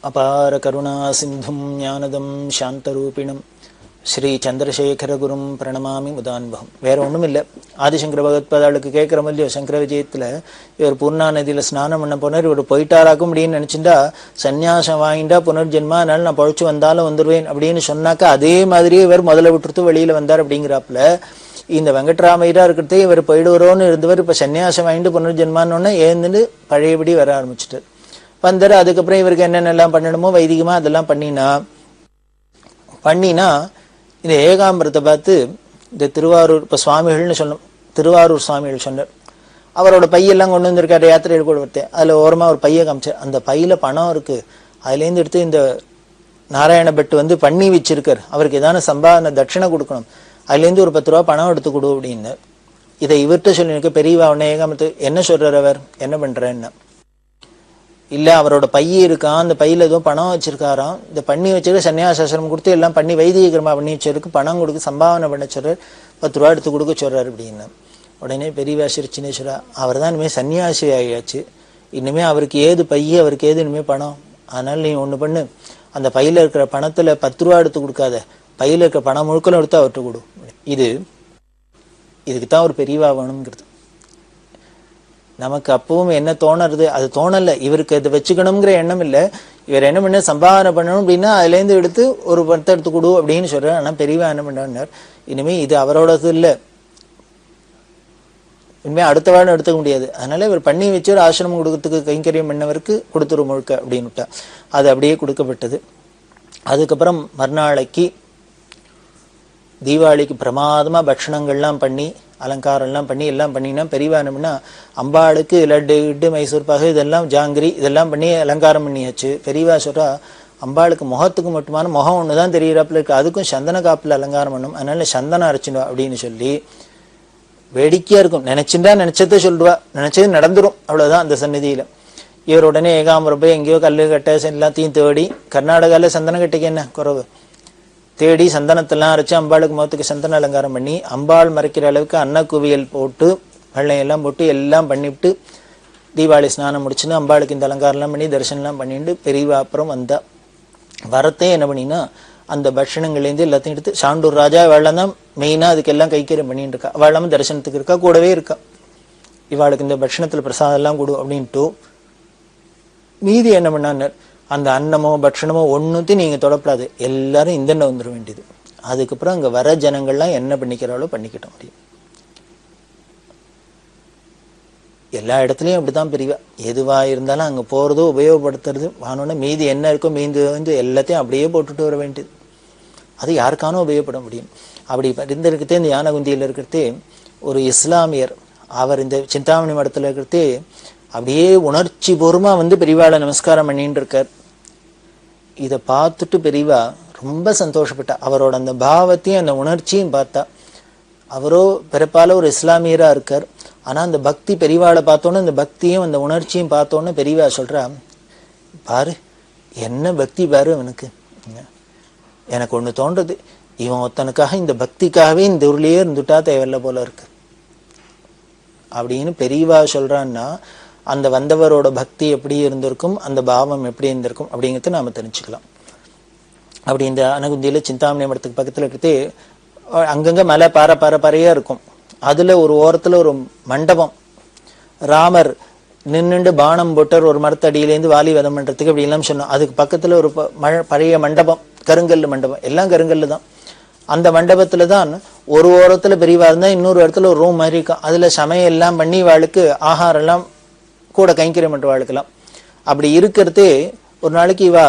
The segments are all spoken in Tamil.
அபார கருணா சிந்தும் ஞானதம் சாந்தரூபிணம் ஸ்ரீ சந்திரசேகரகுரும் பிரணமாமி முதான்பகம். வேற ஒன்றும் இல்லை, ஆதிசங்கர பகவத்பாதாளுக்கு கேட்குற மாதிரியோ சங்கர விஜயத்தில் இவர் பூர்ணா நதியில் ஸ்நானம் பண்ண போனார். இவர் போயிட்டாராக்கும் அப்படின்னு நினச்சிட்டா சன்னியாசம் வாங்கிட்டா புனர்ஜென்மா, அதனால நான் பழிச்சு வந்தாலும் வந்துடுவேன் அப்படின்னு சொன்னாக்கா அதே மாதிரியே இவர் முதல்ல விட்டுருத்து வெளியில் வந்தார். அப்படிங்கிறாப்புல இந்த வெங்கட்ராமையராக இருக்கிறதே இவர் போயிடுவரோன்னு இருந்தவர் இப்போ சன்னியாசம் வாங்கிட்டு புனர்ஜென்மான்னு ஏந்துன்னு பழையபடி வர ஆரம்பிச்சிட்டார். வந்தார். அதுக்கப்புறம் இவருக்கு என்னென்னலாம் பண்ணணுமோ வைதிகமாக அதெல்லாம் பண்ணினா இந்த ஏகாம்பரத்தை பார்த்து இந்த திருவாரூர் இப்போ சுவாமிகள்னு சொல்லணும், திருவாரூர் சுவாமிகள் சொன்னார். அவரோட பையெல்லாம் கொண்டு வந்திருக்காரு யாத்திரையில் கூட ஒருத்தர். அதில் ஓரமாக ஒரு பையை காமிச்சார். அந்த பையில் பணம் இருக்குது, அதுலேருந்து எடுத்து இந்த நாராயண பட்டு வந்து பண்ணி வச்சிருக்கார், அவருக்கு ஏதான சம்பாதனை தட்சிணை கொடுக்கணும், அதுலேருந்து ஒரு 10 ரூபா பணம் எடுத்து கொடு அப்படின்னு இதை இவர்கிட்ட சொல்லியிருக்க. பெரியவா உடனே ஏகாம்பரத்து என்ன சொல்கிறார், அவர் என்ன பண்ணுறேன்னா, இல்லை அவரோட பைய இருக்கான், அந்த பையில ஏதோ பணம் வச்சிருக்காராம், இந்த பண்ணி வச்சிருக்கு சன்னியாசாசிரமம் கொடுத்து எல்லாம் பண்ணி வைதிகரமா பண்ணி வச்சிருக்கு, பணம் கொடுக்க சம்பாவனை பண்ண சொல்றாரு, 10 ரூபா எடுத்து கொடுக்க சொல்றாரு அப்படின்னு. உடனே பெரியவா சிரிச்சினேஸ்வரா, அவர் தான் இனிமேல் சன்னியாசி ஆகியாச்சு, இனிமேல் அவருக்கு ஏது பைய, அவருக்கு ஏது இனிமேல் பணம், அதனால நீ ஒன்று பண்ணு, அந்த பையில இருக்கிற பணத்துல 10 ரூபா எடுத்து கொடுக்காத, பையில இருக்கிற பணம் முழுக்கலும் எடுத்து அவர்கிட்ட கொடு. இதுக்கு தான் ஒரு பெரியவா வேணுங்கிறது. நமக்கு அப்பவும் என்ன தோணுறது, அது தோணலை, இவருக்கு அதை வச்சுக்கணுங்கிற எண்ணம் இல்லை. இவர் என்ன பண்ண சம்பாதனை பண்ணணும் அப்படின்னா அதுலேருந்து எடுத்து ஒரு 10 எடுத்து கொடு அப்படின்னு சொல்றாரு. ஆனால் பெரியவா என்ன பண்ணார், இனிமேல் இது அவரோடது இல்லை, இனிமேல் அடுத்த வாரம் எடுத்துக்க முடியாது, அதனால இவர் பண்ணி வச்சு ஒரு ஆசிரமம் கொடுக்கறதுக்கு கைங்கரியம் பண்ணவருக்கு கொடுத்துரு முழுக்க அப்படின்னு விட்டா. அது அப்படியே கொடுக்கப்பட்டது. அதுக்கப்புறம் மறுநாளைக்கு தீபாவளிக்கு பிரமாதமாக பட்சணங்கள்லாம் பண்ணி அலங்காரம்லாம் பண்ணி எல்லாம் பண்ணினா பெரியவா என்னம்னா அம்பாளுக்கு லட்டு இட்டு மைசூர் பாகு இதெல்லாம் ஜாங்கிரி இதெல்லாம் பண்ணி அலங்காரம் பண்ணியாச்சு. பெரியவா சொல்றா, அம்பாளுக்கு முகத்துக்கு மட்டுமான முகம் ஒன்று தான் தெரிகிறாப்புல இருக்கு, அதுக்கும் சந்தன காப்பில் அலங்காரம் பண்ணும், அதனால சந்தனம் அரைச்சிடுவா அப்படின்னு சொல்லி வேடிக்கையா இருக்கும். நினைச்சதை சொல்லுவா, நினைச்சது நடந்துரும், அவ்வளவுதான் அந்த சந்நிதியில. இவர் உடனே ஏகாம்பரம் போய் எங்கேயோ கல்லு கட்டை எல்லாத்தையும் தேடி, கர்நாடகாவில் சந்தன கட்டைக்கு என்ன குறவு, தேடி சந்தனத்தெல்லாம் அரைச்சி அம்பாளுக்கு முகத்துக்கு சந்தன அலங்காரம் பண்ணி அம்பாள் மறைக்கிற அளவுக்கு அன்னக்குவியல் போட்டு வெள்ளையெல்லாம் போட்டு எல்லாம் பண்ணிவிட்டு தீபாவளி ஸ்நானம் முடிச்சுன்னு அம்பாளுக்கு இந்த அலங்காரம்லாம் பண்ணி தரிசனம்லாம் பண்ணிட்டு பெரியவா அப்புறம் வந்தா. வரத்தே என்ன பண்ணினா அந்த பட்சணங்கள்லேருந்து எல்லாத்தையும் எடுத்து சாண்டூர் ராஜா வெள்ளம் தான் மெயினாக அதுக்கெல்லாம் கைக்கரியம் பண்ணிட்டு இருக்கா, வெள்ளமும் தரிசனத்துக்கு இருக்கா, கூடவே இருக்கா. இவாளுக்கு இந்த பட்சணத்தில் பிரசாதம் எல்லாம் கொடு அப்படின்ட்டு மீதி என்ன பண்ணார், அந்த அன்னமோ பட்சணமோ ஒன்றுத்தையும் நீங்கள் தொடப்படாது, எல்லாரும் இந்தெண்ணெய் வந்துட வேண்டியது. அதுக்கப்புறம் அங்கே வர ஜனங்கள்லாம் என்ன பண்ணிக்கிறாளோ பண்ணிக்கிட்டோம் முடியும். எல்லா இடத்துலையும் அப்படித்தான் பெரியவா, எதுவாக இருந்தாலும் அங்கே போகிறதோ உபயோகப்படுத்துறது வானோன்னா மீதி என்ன இருக்கோ மீந்து வந்து எல்லாத்தையும் அப்படியே போட்டுட்டு வர வேண்டியது. அது யாருக்கானோ உபயோகப்பட முடியும். அப்படி இருந்திருக்கிறதே இந்த யானகுந்தியில் இருக்கிறதே ஒரு இஸ்லாமியர், அவர் இந்த சிந்தாமணி மடத்தில் இருக்கிறதே அப்படியே உணர்ச்சி பூர்வமாக வந்து பெரியவாளை நமஸ்காரம் பண்ணிட்டு இருக்கார். இதை பார்த்துட்டு பெரியவா ரொம்ப சந்தோஷப்பட்டா. அவரோட அந்த பாவத்தையும் அந்த உணர்ச்சியும் பார்த்தா. அவரோ பிறப்பால ஒரு இஸ்லாமியரா இருக்கார், ஆனா அந்த பக்தி பெரியவாளை பார்த்தோன்னு அந்த பக்தியும் அந்த உணர்ச்சியும் பார்த்தோன்னு பெரியவா சொல்றா, பாரு என்ன பக்தி பாரு அவனுக்கு. எனக்கு ஒண்ணு தோன்றது, இவன் ஒருத்தனுக்காக இந்த பக்திக்காகவே இந்த ஊர்லயே இருந்துட்டா தேவையில்லை போல இருக்கு அப்படின்னு பெரியவா சொல்றான்னா அந்த வந்தவரோட பக்தி எப்படி இருந்திருக்கும், அந்த பாவம் எப்படி இருந்திருக்கும் அப்படிங்கிறத நாம தெரிஞ்சுக்கலாம். அப்படி இந்த அனகுந்தியில சிந்தாமணி மடத்துக்கு பக்கத்துல இருக்கிறதே அங்கங்க மலை பாறையா இருக்கும். அதுல ஒரு ஓரத்துல ஒரு மண்டபம், ராமர் நின்னுண்டு பானம் போட்டார் ஒரு மரத்தடியிலேருந்து வாலி வதம் பண்றதுக்கு அப்படி எல்லாம் சொன்னோம். அதுக்கு பக்கத்துல ஒரு பழைய மண்டபம், கருங்கல்லு மண்டபம், எல்லாம் கருங்கல்லு தான். அந்த மண்டபத்துல தான் ஒரு ஓரத்துல பெரியவா இருந்தா இன்னொரு இடத்துல ஒரு ரூம் மாதிரி இருக்கும். அதுல சமையல் எல்லாம் பண்ணி வாளுக்கு ஆகாரம் எல்லாம் கூட கைங்கரியம் பண்ற வாழ்க்கலாம். அப்படி இருக்கிறதே ஒரு நாளைக்கு இவா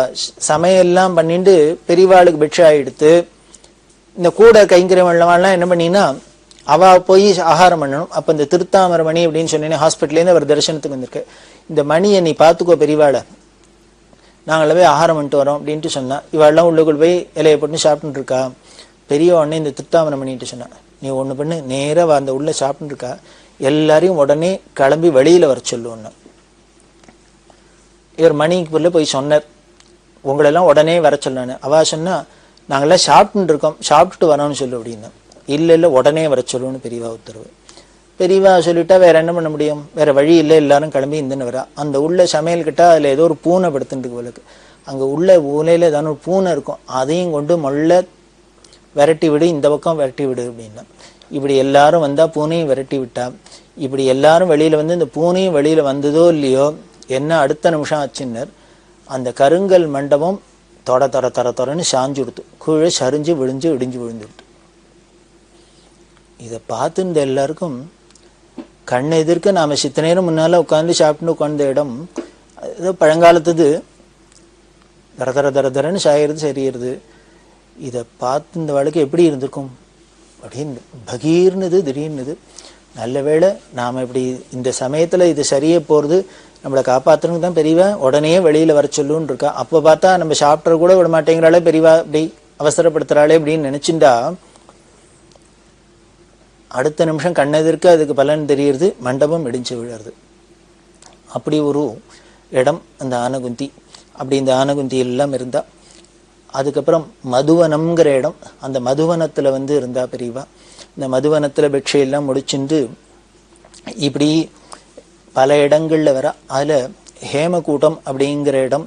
சமையல்லாம் பண்ணிட்டு பெரியவாளுக்கு பிட்சை எடுத்து இந்த கூட கைங்கரியம் பண்ணவாள்லாம் என்ன பண்ணினா அவ போய் ஆகாரம் பண்ணணும். அப்ப இந்த திருத்தாமர மணி அப்படின்னு சொன்னேன், ஹாஸ்பிட்டல்லேருந்து அவர் தரிசனத்துக்கு வந்திருக்கு. இந்த மணியை நீ பார்த்துக்கோ பெரியவாளை, நாங்களே போய் ஆகாரம் பண்ணிட்டு வரோம் அப்படின்ட்டு சொன்னா. இவாள்லாம் உள்ளுக்குள் போய் இலையை போட்டு சாப்பிட்டுட்டு இருக்கா. பெரிய உடனே இந்த திருத்தாமர மணிட்டு சொன்னா, நீ ஒண்ணு பண்ணு, நேராக அந்த உள்ள சாப்பிட்டு இருக்கா, எல்லாரையும் உடனே கிளம்பி வெளியில வர சொல்லுவோன்னு. இவர் மணிக்குள்ள போய் சொன்னார், உங்களெல்லாம் உடனே வர சொன்னான்னு. அவ சொன்னா, நாங்கெல்லாம் சாப்பிட்டு இருக்கோம், சாப்பிட்டுட்டு வரோம்னு சொல்லு அப்படின்னு. இல்லை உடனே வர சொல்லுன்னு பெரியவா உத்தரவு. பெரியவா சொல்லிட்டா வேற என்ன பண்ண முடியும், வேற வழி இல்லை, எல்லாரும் கிளம்பி இந்தன்னு வரா. அந்த உள்ள சமையல் கிட்ட அதுல ஏதோ ஒரு பூனை படுத்துட்டு இருக்கு. அங்கே உள்ள ஊலையில் ஏதாவது ஒரு பூனை இருக்கும், அதையும் கொண்டு மொள்ள விரட்டி விடு, இந்த பக்கம் விரட்டி விடு அப்படின்னா. இப்படி எல்லாரும் வந்தால் பூனையும் விரட்டி விட்டா. இப்படி எல்லாரும் வெளியில் வந்து இந்த பூனையும் வெளியில் வந்ததோ இல்லையோ, என்ன அடுத்த நிமிஷம் ஆச்சுன்னர் அந்த கருங்கல் மண்டபம் தொட தொட தொட தொடன்னு சாஞ்சு கொடுத்து கீழே சரிஞ்சு விழிஞ்சு இடிஞ்சு விழுந்துடுது. இதை பார்த்து இந்த எல்லாருக்கும் கண் எதிர்க்க நாம் சித்த நேரம் முன்னால் உட்காந்து சாப்பிட்டு உட்கார்ந்த இடம் ஏதோ பழங்காலத்துது தர தர தர தரன்னு சாயிறது சரியிறது. இதை பார்த்து இந்த வாழ்க்கை எப்படி இருந்திருக்கும் அப்படின்னு பகீர்னுது திடீர்னுது. நல்ல வேளை நாம் இப்படி இந்த சமயத்தில் இது சரியே போகிறது நம்மளை காப்பாற்றுறதுக்கு தான் பெரியவா உடனே வெளியில் வர சொல்லுன்னு இருக்கா. அப்போ பார்த்தா நம்ம சாப்பிட்ற கூட விட மாட்டேங்கிறாளே பெரியவா, இப்படி அவசரப்படுத்துகிறாளே அப்படின்னு நினச்சிண்டா அடுத்த நிமிஷம் கண்ணெதிர்க்கு அதுக்கு பலன் தெரியுது, மண்டபம் இடிஞ்சு விழுறது. அப்படி ஒரு இடம் அந்த ஆனகுந்தி. அப்படி இந்த ஆனகுந்தி எல்லாம் இருந்தா. அதுக்கப்புறம் மதுவனம்ங்கிற இடம், அந்த மதுவனத்தில் வந்து இருந்தா பெரியவா. இந்த மதுவனத்தில் பெட்ஷையெல்லாம் முடிச்சுட்டு இப்படி பல இடங்களில் வர. அதில் ஹேமகூட்டம் அப்படிங்கிற இடம்,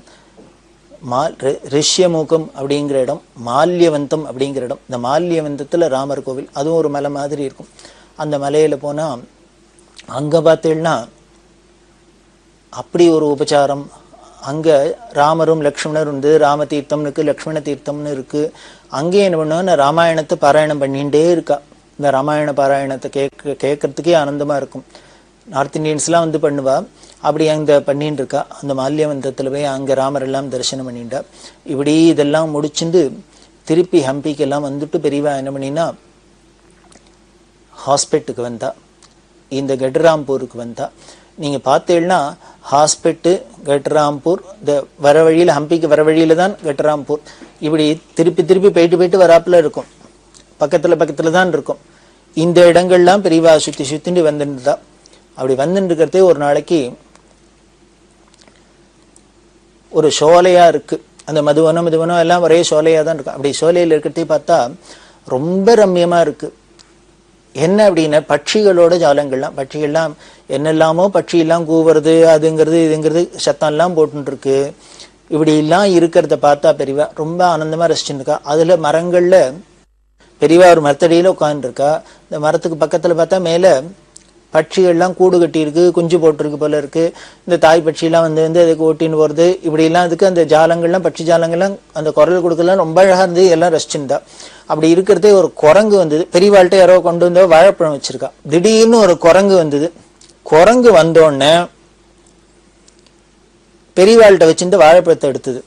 ரிஷ்யமுகம் அப்படிங்கிற இடம், மால்யவந்தம் அப்படிங்கிற இடம். இந்த மால்யவந்தத்தில் ராமர் கோவில், அதுவும் ஒரு மலை மாதிரி இருக்கும். அந்த மலையில் போனால் அங்கே பார்த்தீங்கன்னா அப்படி ஒரு உபச்சாரம். அங்கே ராமரும் லக்ஷ்மணரும் இருந்து ராம தீர்த்தம்னு இருக்குது, லக்ஷ்மண தீர்த்தம்னு இருக்குது. அங்கே என்ன பண்ணுவோன்னா ராமாயணத்தை பாராயணம் பண்ணிகிட்டே இருக்கா. இந்த ராமாயண பாராயணத்தை கேட்கறதுக்கே ஆனந்தமாக இருக்கும். நார்த் இண்டியன்ஸ்லாம் வந்து பண்ணுவா. அப்படி அங்கே பண்ணின்னு இருக்கா. அந்த மால்யவந்தத்தில் போய் அங்கே ராமர் எல்லாம் தரிசனம் பண்ணிட்டா. இப்படி இதெல்லாம் முடிச்சுட்டு திருப்பி ஹம்பிக்கெல்லாம் வந்துட்டு பெரியவா என்ன பண்ணினா ஹாஸ்பிட்டலுக்கு வந்தா, இந்த கட்ராம்பூருக்கு வந்தா. நீங்கள் பார்த்தீங்கன்னா ஹாஸ்பிட்டு கட்ராம்பூர் இந்த வர வழியில், ஹம்பிக்கு வர வழியில் தான் கட்ராம்பூர். இப்படி திருப்பி திருப்பி போயிட்டு வராப்பில் இருக்கும், பக்கத்தில் தான் இருக்கும். இந்த இடங்கள்லாம் பெரியவா சுற்றிட்டு வந்துருந்தா. அப்படி வந்துட்டு இருக்கிறதே ஒரு நாளைக்கு ஒரு சோலையாக இருக்குது. அந்த மதுவனம் எல்லாம் ஒரே சோலையாக தான் இருக்கும். அப்படி சோலையில் இருக்கிறதே பார்த்தா ரொம்ப ரம்யமாக இருக்குது. என்ன அப்படின்னா பட்சிகளோட ஜாலங்கள்லாம், பட்சிகள்லாம் என்னெல்லாமோ பட்சியெல்லாம் கூவுறது, அதுங்கிறது இதுங்கிறது சத்தம்லாம் போட்டுருக்கு. இப்படிலாம் இருக்கிறத பார்த்தா பெரியவா ரொம்ப ஆனந்தமாக ரசிச்சுட்டு இருக்கா. அதில் மரங்களில் பெரியவா ஒரு மரத்தடியில் உட்காந்துருக்கா. இந்த மரத்துக்கு பக்கத்தில் பார்த்தா மேலே பட்சிகள்லாம் கூடு கட்டியிருக்கு, குஞ்சு போட்டிருக்கு போல இருக்கு. இந்த தாய் பட்சியெல்லாம் வந்து அதுக்கு ஓட்டின்னு போகிறது. இப்படிலாம் அதுக்கு அந்த ஜாலங்கள்லாம் பட்சி ஜாலங்கள்லாம் அந்த குரல் கொடுக்கலாம் ரொம்ப அழகாக இருந்து எல்லாம் ரசிச்சுருந்தா. அப்படி இருக்கிறதே ஒரு குரங்கு வந்தது. பெரியவாள்கிட்ட யாரோ கொண்டு வந்தோ வாழைப்பழம் வச்சிருக்கா. திடீர்னு ஒரு குரங்கு வந்தது. குரங்கு வந்தோடனே பெரியவாள்கிட்ட வச்சிருந்து வாழைப்பழத்தை எடுத்தது.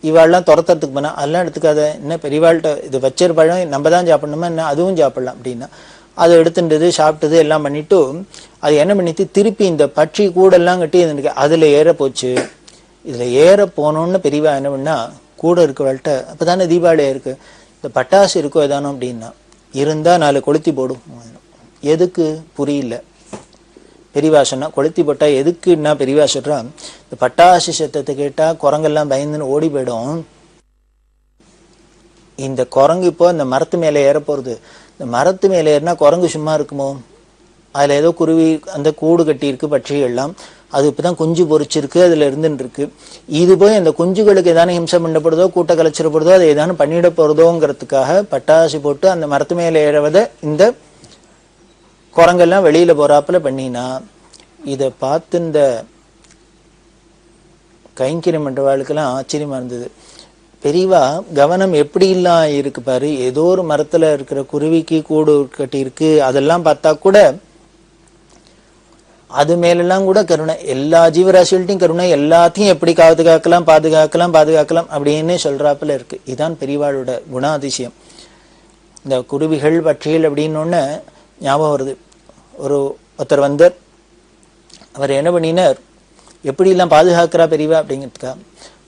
இவாள்லாம் துரத்துறதுக்கு போனா அதெல்லாம் எடுத்துக்காத, என்ன பெரியவாள்கிட்ட இது வச்சிரு பழம் நம்ம தான் சாப்பிடணுமா என்ன, அதுவும் சாப்பிடலாம் அப்படின்னா அதை எடுத்துட்டது, சாப்பிட்டது எல்லாம் பண்ணிட்டு அது என்ன பண்ணிட்டு திருப்பி இந்த பட்சி கூடெல்லாம் கட்டி அதில் ஏற போச்சு. இதில் ஏற போனோன்னு பெரியவா என்ன பண்ணா கூட இருக்கவாள்கிட்ட, அப்போ தானே தீபாவளியாக இருக்கு, இந்த பட்டாசு இருக்கோ ஏதானோ அப்படின்னா, இருந்தால் 4 கொளுத்தி போடும். எதுக்கு புரியல. பெரியவா சொன்னா கொளுத்தி போட்டால் எதுக்குன்னா பெரியவா சொல்றா, இந்த பட்டாசு சத்தத்தை கேட்டால் குரங்கெல்லாம் பயந்துன்னு ஓடி போயிடும். இந்த குரங்கு இப்போ இந்த மரத்து மேலே ஏற போகிறது. இந்த மரத்து மேலே ஏறினா குரங்கு சும்மா இருக்குமோ, அதில் ஏதோ குருவி அந்த கூடு கட்டியிருக்கு பட்சிகள்லாம், அது இப்போ தான் குஞ்சு பொறிச்சிருக்கு, அதில் இருந்துன்னு இருக்கு. இது போய் அந்த குஞ்சுகளுக்கு ஏதானு ஹிம்சை பண்ணப்படுதோ கூட்ட கலைச்சிடப்படுதோ அதை ஏதானு பண்ணிட போகிறதோங்கிறதுக்காக பட்டாசு போட்டு அந்த மரத்து மேலே ஏறவதை இந்த குரங்கெல்லாம் வெளியில் போகிறாப்புல பண்ணினா, இதை பார்த்து இந்த கைங்கரியம் பண்ணுறவாளுக்கெல்லாம் ஆச்சரியமாக இருந்தது. பெரியவா கவனம் எப்படிலாம் இருக்கு பாரு, ஏதோ ஒரு மரத்தில் இருக்கிற குருவிக்கு கூடு கட்டியிருக்கு, அதெல்லாம் பார்த்தா கூட அது மேலெல்லாம் கூட கருணை, எல்லா ஜீவராசிகள்ட்டையும் கருணை, எல்லாத்தையும் எப்படி பாதுகாக்கலாம் அப்படின்னு சொல்றாப்புல இருக்கு. இதுதான் பெரியவாளோட குணாதிசயம். இந்த குருவிகள் பட்சிகள் அப்படின்னு ஞாபகம் வருது. ஒருத்தர் வந்தார், அவர் என்ன பண்ணினார், எப்படிலாம் பாதுகாக்கிறா பெரியவா அப்படிங்கிறதுக்கா.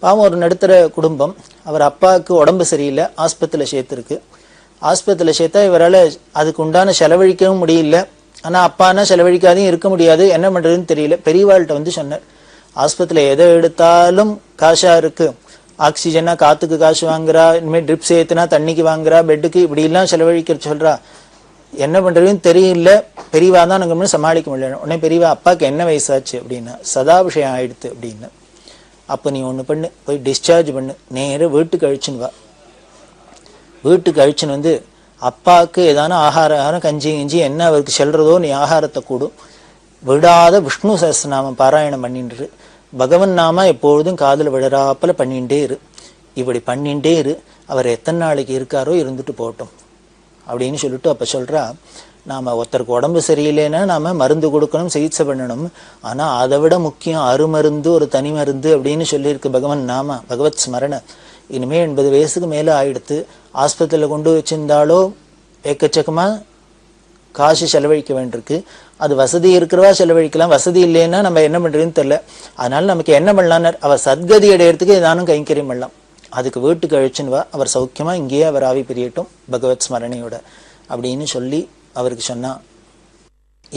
பாவம் ஒரு நடுத்தர குடும்பம், அவர் அப்பாவுக்கு உடம்பு சரியில்லை, ஆஸ்பத்திரியில் சேர்த்துருக்கு. ஆஸ்பத்திரியில் சேர்த்தா இவரால் அதுக்கு உண்டான செலவழிக்கவும் முடியல. ஆனால் அப்பானா செலவழிக்காதையும் இருக்க முடியாது, என்ன பண்ணுறதுன்னு தெரியல. பெரியவாள்கிட்ட வந்து சொன்னார், ஆஸ்பத்திரியில் எதை எடுத்தாலும் காசாக இருக்குது, ஆக்சிஜனா காற்றுக்கு காசு வாங்குறா, இனிமேல் ட்ரிப்ஸ் ஏற்றுனா தண்ணிக்கு வாங்குறா, பெட்டுக்கு இப்படிலாம் செலவழிக்கிற சொல்கிறா, என்ன பண்ணுறதுன்னு தெரியல, பெரியவா தான் நாங்கள் சமாளிக்க முடியல. உடனே பெரியவா அப்பாவுக்கு என்ன வயசாச்சு அப்படின்னா, சதாபிஷேகம் ஆயிடுத்து அப்படின்னு. அப்போ நீ ஒன்று பண்ணு, போய் டிஸ்சார்ஜ் பண்ணு, நேராக வீட்டுக்கு அழிச்சுன்னு வா. வீட்டுக்கு அழிச்சுன்னு வந்து அப்பாவுக்கு ஏதான ஆகாரம் கஞ்சி கிஞ்சி என்ன அவருக்கு செல்றதோ நீ ஆகாரத்தை கூடும், விடாத விஷ்ணு சஹஸ்ரநாமம் பாராயணம் பண்ணிட்டு பகவன் நாம எப்பொழுதும் காதில் விழறாப்பல பண்ணிகிட்டே இரு. இப்படி பண்ணிகிட்டே இரு, அவர் எத்தனை நாளைக்கு இருக்காரோ இருந்துட்டு போகட்டும் அப்படின்னு சொல்லிட்டு அப்போ சொல்கிறா, நாம் ஒருத்தருக்கு உடம்பு சரியில்லைன்னா நாம் மருந்து கொடுக்கணும், சிகிச்சை பண்ணணும். ஆனால் அதை விட முக்கியம் அருமருந்து, ஒரு தனி மருந்து அப்படின்னு சொல்லியிருக்கு பகவன் நாம, பகவத் ஸ்மரண. இனிமேல் 80 வயசுக்கு மேலே ஆயிடுத்து, ஆஸ்பத்திரியில் கொண்டு வச்சிருந்தாலோ எக்கச்சக்கமாக காசு செலவழிக்க வேண்டியிருக்கு. அது வசதி இருக்கிறவா செலவழிக்கலாம், வசதி இல்லைன்னா நம்ம என்ன பண்ணுறதுன்னு தெரில. அதனால நமக்கு என்ன பண்ணலான்னு, அவர் சத்கதி அடையிறதுக்கு ஏதானும் கைங்கரியம் பண்ணலாம். அதுக்கு வீட்டுக்கு அழிச்சுன்னு வா, அவர் சௌக்கியமாக இங்கேயே அவர் ஆவி பிரியட்டும் பகவத் ஸ்மரணையோட அப்படின்னு சொல்லி அவருக்கு சொன்னா.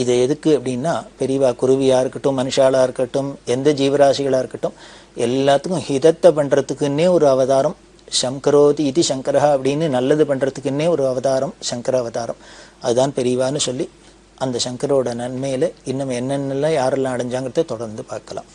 இது எதுக்கு அப்படின்னா, பெரியவா குருவியாக இருக்கட்டும், மனுஷாலாக இருக்கட்டும், எந்த ஜீவராசிகளாக இருக்கட்டும், எல்லாத்துக்கும் ஹிதத்தை பண்ணுறதுக்குன்னே ஒரு அவதாரம் சங்கரோதி இது சங்கரா அப்படின்னு நல்லது பண்ணுறதுக்குன்னே ஒரு அவதாரம் சங்கர அவதாரம். அதுதான் பெரியவான்னு சொல்லி அந்த சங்கரோட நன்மையில் இன்னும் என்னென்னலாம் யாரெல்லாம் அடைஞ்சாங்கிறத தொடர்ந்து பார்க்கலாம்.